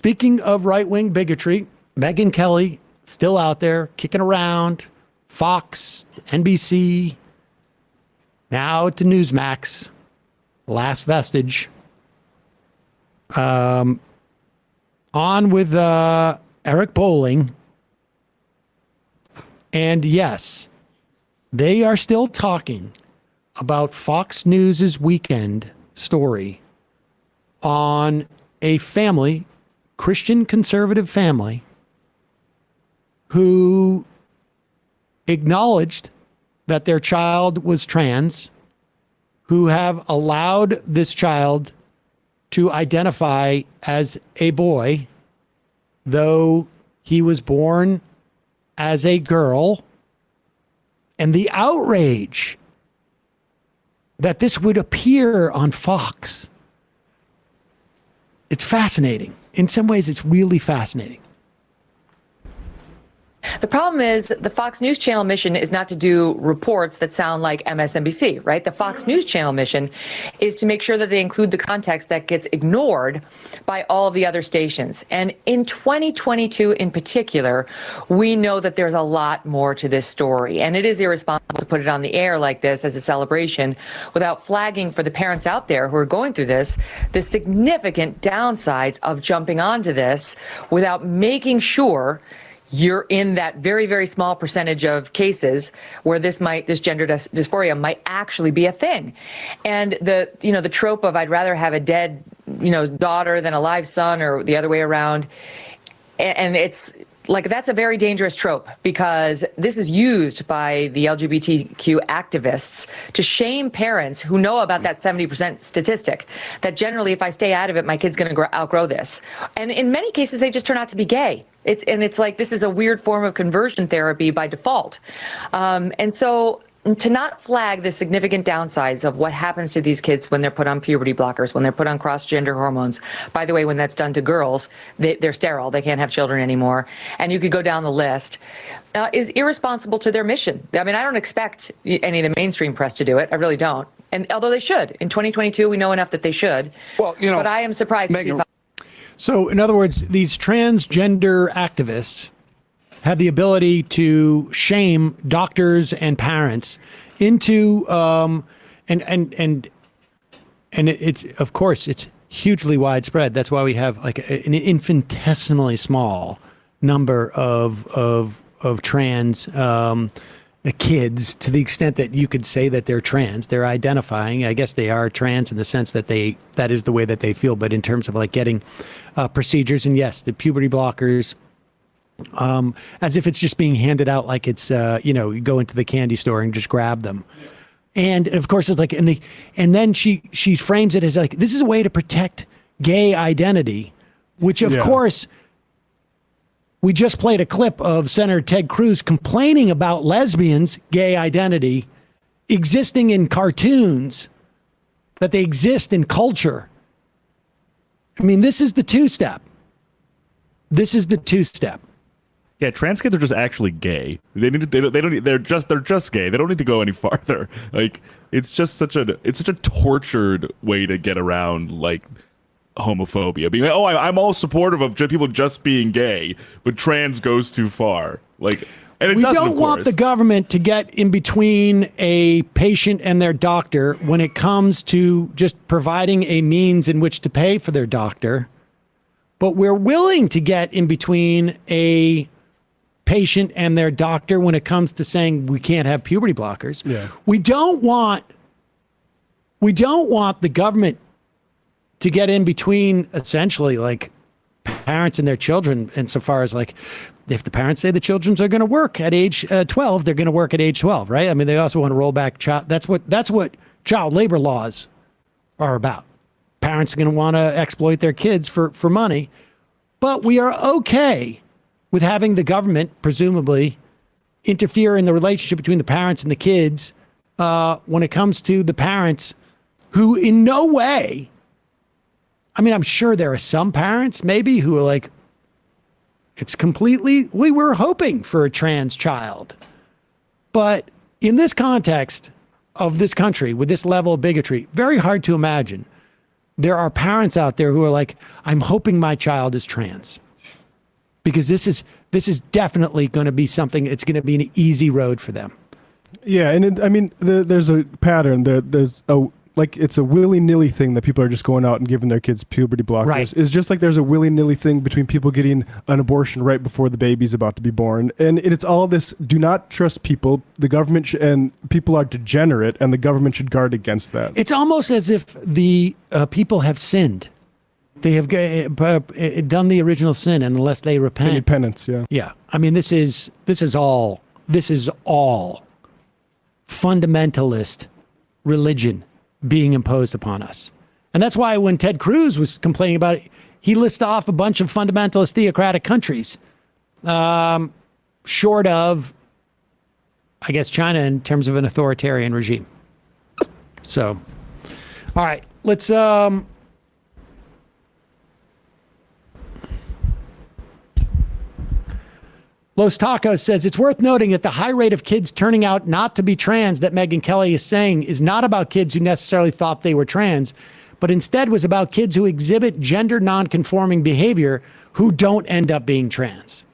speaking of right-wing bigotry, Megyn Kelly still out there kicking around. Fox, NBC, now to Newsmax, last vestige. On with Eric Bolling. And yes, they are still talking about Fox News's weekend story on a family, Christian conservative family, who acknowledged that their child was trans, who have allowed this child to identify as a boy, though he was born as a girl. And the outrage that this would appear on Fox, it's fascinating. In some ways, it's really fascinating. The problem is the Fox News Channel mission is not to do reports that sound like MSNBC, right? The Fox News Channel mission is to make sure that they include the context that gets ignored by all of the other stations. And in 2022 in particular, we know that there's a lot more to this story. And it is irresponsible to put it on the air like this as a celebration without flagging for the parents out there who are going through this, the significant downsides of jumping onto this without making sure you're in that very, very small percentage of cases where this gender dysphoria might actually be a thing. And the trope of I'd rather have a dead, daughter than a live son, or the other way around. And it's like, that's a very dangerous trope, because this is used by the LGBTQ activists to shame parents who know about that 70% statistic, that generally, if I stay out of it, my kid's going to outgrow this. And in many cases, they just turn out to be gay. It's like, this is a weird form of conversion therapy by default. And so to not flag the significant downsides of what happens to these kids when they're put on puberty blockers, when they're put on cross-gender hormones. By the way, when that's done to girls, they're sterile. They can't have children anymore. And you could go down the list. Is irresponsible to their mission. I mean, I don't expect any of the mainstream press to do it. I really don't. And although they should. In 2022, we know enough that they should. Well, but I am surprised to see. So, in other words, these transgender activists have the ability to shame doctors and parents into, and it's, of course, it's hugely widespread. That's why we have like an infinitesimally small number of trans kids, to the extent that you could say that they're trans. They're identifying, I guess they are trans in the sense that that is the way that they feel. But in terms of like getting procedures, and yes, the puberty blockers, as if it's just being handed out like it's, you go into the candy store and just grab them. And of course it's like, and then she frames it as like, this is a way to protect gay identity, which of course, we just played a clip of Senator Ted Cruz complaining about lesbians' gay identity existing in cartoons, that they exist in culture. I mean, this is the two-step. This is the two-step. Yeah, trans kids are just actually gay. They're just gay. They don't need to go any farther. Like, it's such a tortured way to get around like homophobia, being like, oh, I'm all supportive of people just being gay, but trans goes too far. Like, and it doesn't, don't want the government to get in between a patient and their doctor when it comes to just providing a means in which to pay for their doctor, but we're willing to get in between a patient and their doctor when it comes to saying we can't have puberty blockers. Yeah. We don't want the government to get in between, essentially, like parents and their children, insofar as like, if the parents say the children are going to work at age 12, they're going to work at age 12, right? I mean, they also want to roll back child. That's what child labor laws are about. Parents are going to want to exploit their kids for money, but we are okay with having the government presumably interfere in the relationship between the parents and the kids when it comes to the parents who in no way, I mean, I'm sure there are some parents maybe who are like, it's completely, we were hoping for a trans child. But in this context of this country, with this level of bigotry, very hard to imagine there are parents out there who are like, I'm hoping my child is trans, because this is definitely going to be something. It's going to be an easy road for them. Yeah, and there's a pattern. It's a willy-nilly thing that people are just going out and giving their kids puberty blockers. Right. It's just like there's a willy-nilly thing between people getting an abortion right before the baby's about to be born. And it's all this, do not trust people. The government and people are degenerate, and the government should guard against that. It's almost as if the people have sinned. They have done the original sin, and unless they repent. Any penance, yeah. Yeah. I mean, this is all fundamentalist religion being imposed upon us. And that's why when Ted Cruz was complaining about it, he listed off a bunch of fundamentalist theocratic countries, short of, I guess, China in terms of an authoritarian regime. So, all right, let's Los Tacos says, it's worth noting that the high rate of kids turning out not to be trans that Megyn Kelly is saying is not about kids who necessarily thought they were trans, but instead was about kids who exhibit gender nonconforming behavior who don't end up being trans.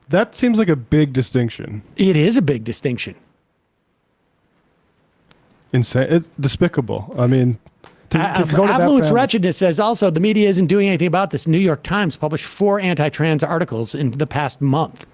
That seems like a big distinction. It is a big distinction. Insane. It's despicable. I mean, to go to that Affluence family. Wretchedness says also the media isn't doing anything about this. New York Times published 4 anti-trans articles in the past month.